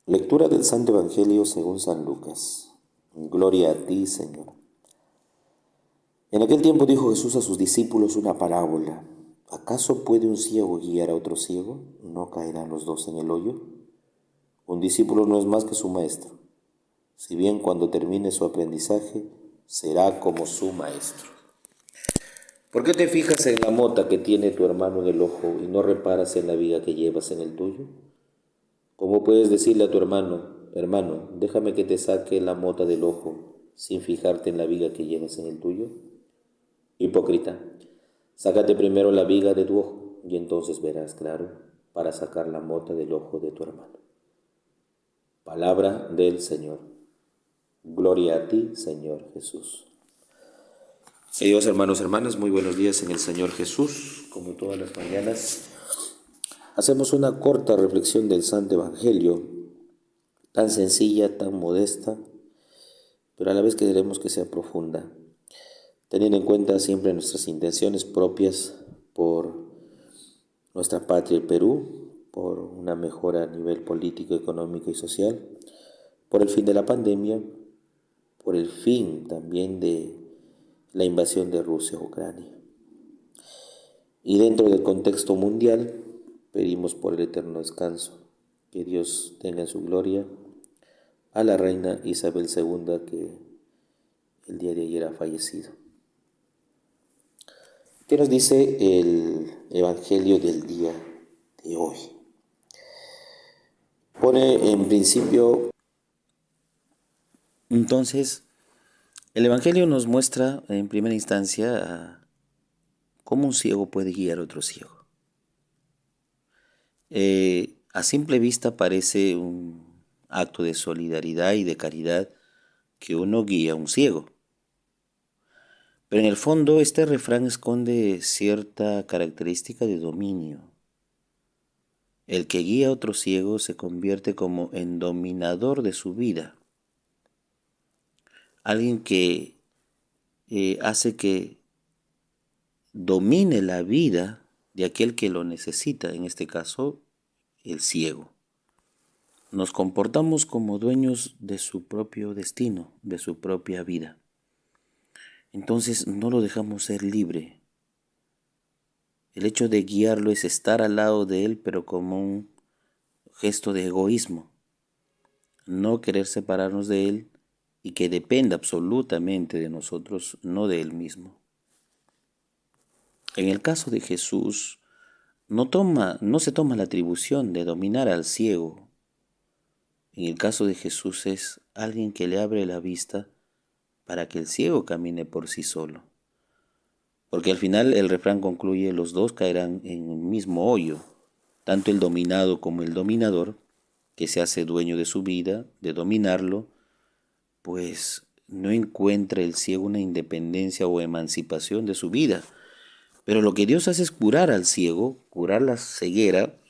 Lectura del Santo Evangelio según San Lucas. Gloria a ti, Señor. En aquel tiempo dijo Jesús a sus discípulos una parábola. ¿Acaso puede un ciego guiar a otro ciego? ¿No caerán los dos en el hoyo? Un discípulo no es más que su maestro, si bien cuando termine su aprendizaje será como su maestro. ¿Por qué te fijas en la mota que tiene tu hermano en el ojo y no reparas en la viga que llevas en el tuyo? ¿Cómo puedes decirle a tu hermano, déjame que te saque la mota del ojo sin fijarte en la viga que llevas en el tuyo? Hipócrita, sácate primero la viga de tu ojo y entonces verás claro para sacar la mota del ojo de tu hermano. Palabra del Señor. Gloria a ti, Señor Jesús. Queridos hermanos, hermanas, muy buenos días en el Señor Jesús. Como todas las mañanas, hacemos una corta reflexión del Santo Evangelio, tan sencilla, tan modesta, pero a la vez queremos que sea profunda, teniendo en cuenta siempre nuestras intenciones propias por nuestra patria, el Perú, por una mejora a nivel político, económico y social, por el fin de la pandemia, por el fin también de la invasión de Rusia a Ucrania. Y dentro del contexto mundial, pedimos por el eterno descanso, que Dios tenga en su gloria a la reina Isabel II, que el día de ayer ha fallecido. ¿Qué nos dice el Evangelio del día de hoy? Pone en principio, entonces, el Evangelio nos muestra en primera instancia cómo un ciego puede guiar a otro ciego. A simple vista parece un acto de solidaridad y de caridad que uno guía a un ciego. Pero en el fondo este refrán esconde cierta característica de dominio. El que guía a otro ciego se convierte como en dominador de su vida. Alguien que hace que domine la vida de aquel que lo necesita, en este caso, el ciego. Nos comportamos como dueños de su propio destino, de su propia vida. Entonces no lo dejamos ser libre. El hecho de guiarlo es estar al lado de él, pero como un gesto de egoísmo. No querer separarnos de él y que dependa absolutamente de nosotros, no de él mismo. En el caso de Jesús, no se toma la atribución de dominar al ciego. En el caso de Jesús es alguien que le abre la vista para que el ciego camine por sí solo. Porque al final el refrán concluye, los dos caerán en el mismo hoyo, tanto el dominado como el dominador, que se hace dueño de su vida, de dominarlo, pues no encuentra el ciego una independencia o emancipación de su vida. Pero lo que Dios hace es curar al ciego, curar la ceguera,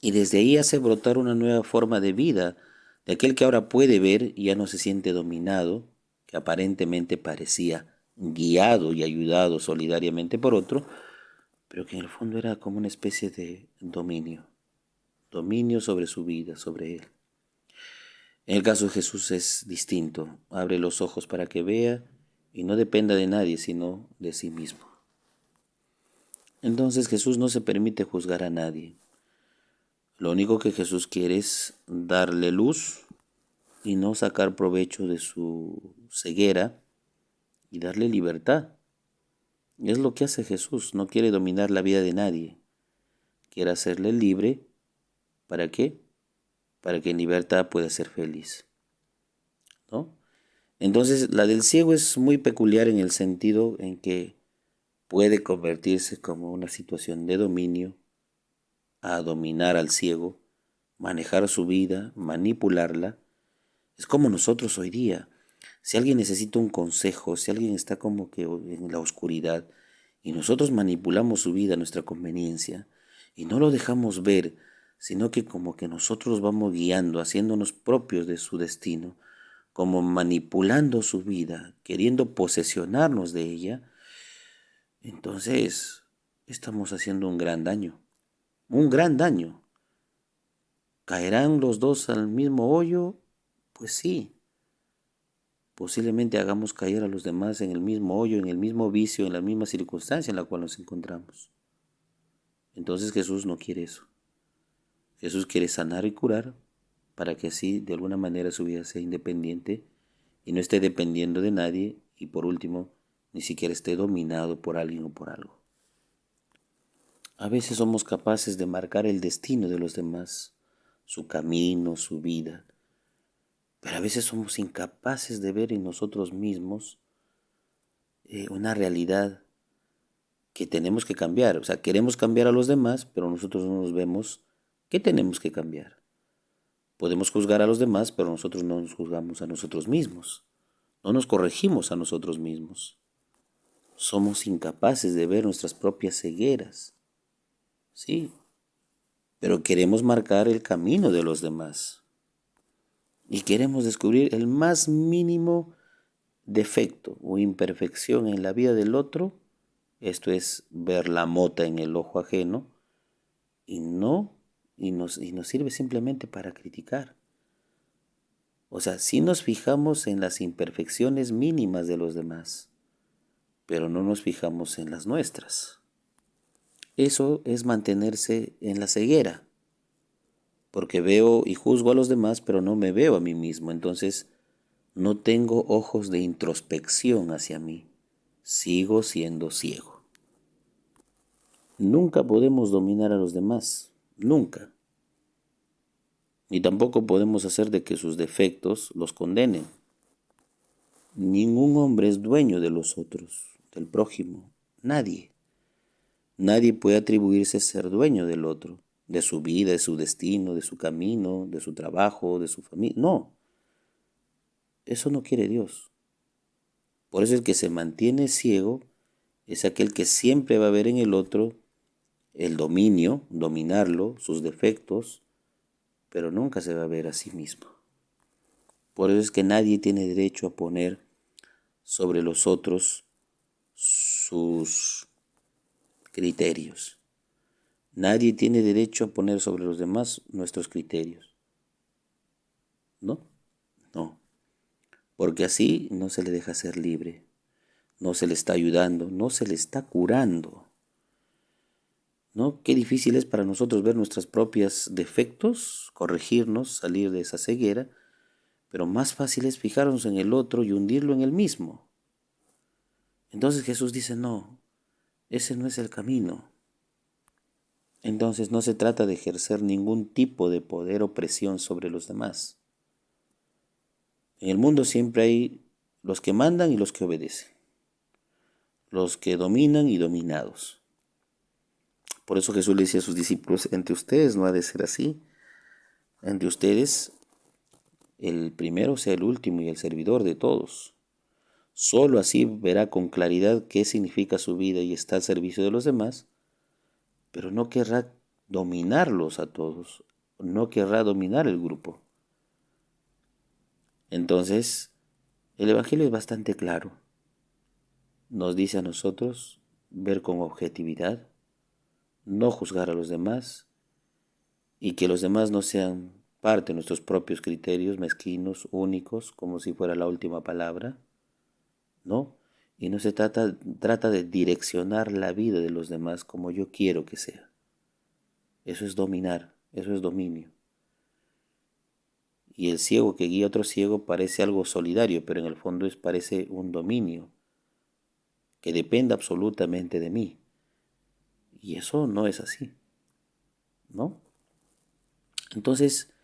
y desde ahí hace brotar una nueva forma de vida, de aquel que ahora puede ver y ya no se siente dominado, que aparentemente parecía guiado y ayudado solidariamente por otro, pero que en el fondo era como una especie de dominio sobre su vida, sobre él. En el caso de Jesús es distinto, abre los ojos para que vea y no dependa de nadie, sino de sí mismo. Entonces Jesús no se permite juzgar a nadie. Lo único que Jesús quiere es darle luz y no sacar provecho de su ceguera y darle libertad. Es lo que hace Jesús, no quiere dominar la vida de nadie, quiere hacerle libre. ¿Para qué? Para que en libertad pueda ser feliz, ¿no? Entonces la del ciego es muy peculiar en el sentido en que puede convertirse como una situación de dominio, a dominar al ciego, manejar su vida, manipularla. Es como nosotros hoy día. Si alguien necesita un consejo, si alguien está como que en la oscuridad y nosotros manipulamos su vida a nuestra conveniencia y no lo dejamos ver, sino que como que nosotros vamos guiando, haciéndonos propios de su destino, como manipulando su vida, queriendo posesionarnos de ella, entonces estamos haciendo un gran daño, ¿Caerán los dos al mismo hoyo? Pues sí. Posiblemente hagamos caer a los demás en el mismo hoyo, en el mismo vicio, en la misma circunstancia en la cual nos encontramos. Entonces Jesús no quiere eso. Jesús quiere sanar y curar para que así de alguna manera su vida sea independiente y no esté dependiendo de nadie y por último ni siquiera esté dominado por alguien o por algo. A veces somos capaces de marcar el destino de los demás, su camino, su vida, pero a veces somos incapaces de ver en nosotros mismos una realidad que tenemos que cambiar. O sea, queremos cambiar a los demás, pero nosotros no nos vemos qué tenemos que cambiar. Podemos juzgar a los demás, pero nosotros no nos juzgamos a nosotros mismos. No nos corregimos a nosotros mismos. Somos incapaces de ver nuestras propias cegueras. Sí, pero queremos marcar el camino de los demás. Y queremos descubrir el más mínimo defecto o imperfección en la vida del otro. Esto es ver la mota en el ojo ajeno y nos sirve simplemente para criticar. O sea, sí nos fijamos en las imperfecciones mínimas de los demás, pero no nos fijamos en las nuestras. Eso es mantenerse en la ceguera, porque veo y juzgo a los demás, pero no me veo a mí mismo. Entonces, no tengo ojos de introspección hacia mí. Sigo siendo ciego. Nunca podemos dominar a los demás, nunca. Ni tampoco podemos hacer de que sus defectos los condenen. Ningún hombre es dueño de los otros, del prójimo, nadie. Nadie puede atribuirse ser dueño del otro, de su vida, de su destino, de su camino, de su trabajo, de su familia. No, eso no quiere Dios. Por eso el que se mantiene ciego es aquel que siempre va a ver en el otro el dominio, dominarlo, sus defectos, pero nunca se va a ver a sí mismo. Por eso es que nadie tiene derecho a poner sobre los otros sus criterios. Nadie tiene derecho a poner sobre los demás nuestros criterios. ¿No? No. Porque así no se le deja ser libre. No se le está ayudando, no se le está curando. ¿No? Qué difícil es para nosotros ver nuestros propios defectos, corregirnos, salir de esa ceguera, pero más fácil es fijarnos en el otro y hundirlo en el mismo. Entonces Jesús dice, no, ese no es el camino. Entonces no se trata de ejercer ningún tipo de poder o presión sobre los demás. En el mundo siempre hay los que mandan y los que obedecen, los que dominan y dominados. Por eso Jesús le decía a sus discípulos, entre ustedes no ha de ser así, entre ustedes el primero sea el último y el servidor de todos. Solo así verá con claridad qué significa su vida y está al servicio de los demás, pero no querrá dominarlos a todos, no querrá dominar el grupo. Entonces, el Evangelio es bastante claro. Nos dice a nosotros ver con objetividad, no juzgar a los demás y que los demás no sean parte de nuestros propios criterios mezquinos, únicos, como si fuera la última palabra, ¿no? Y no se trata de direccionar la vida de los demás como yo quiero que sea. Eso es dominar, eso es dominio. Y el ciego que guía a otro ciego parece algo solidario, pero en el fondo parece un dominio que depende absolutamente de mí. Y eso no es así, ¿no? Entonces,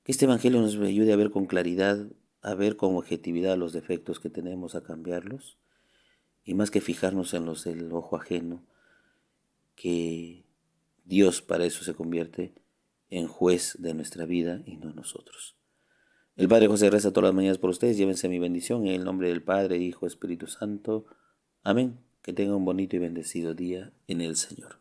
que este Evangelio nos ayude a ver con claridad, a ver con objetividad los defectos que tenemos, a cambiarlos, y más que fijarnos en los del ojo ajeno, que Dios para eso se convierte en juez de nuestra vida y no nosotros. El Padre José reza todas las mañanas por ustedes, llévense mi bendición en el nombre del Padre, Hijo, Espíritu Santo. Amén. Que tengan un bonito y bendecido día en el Señor.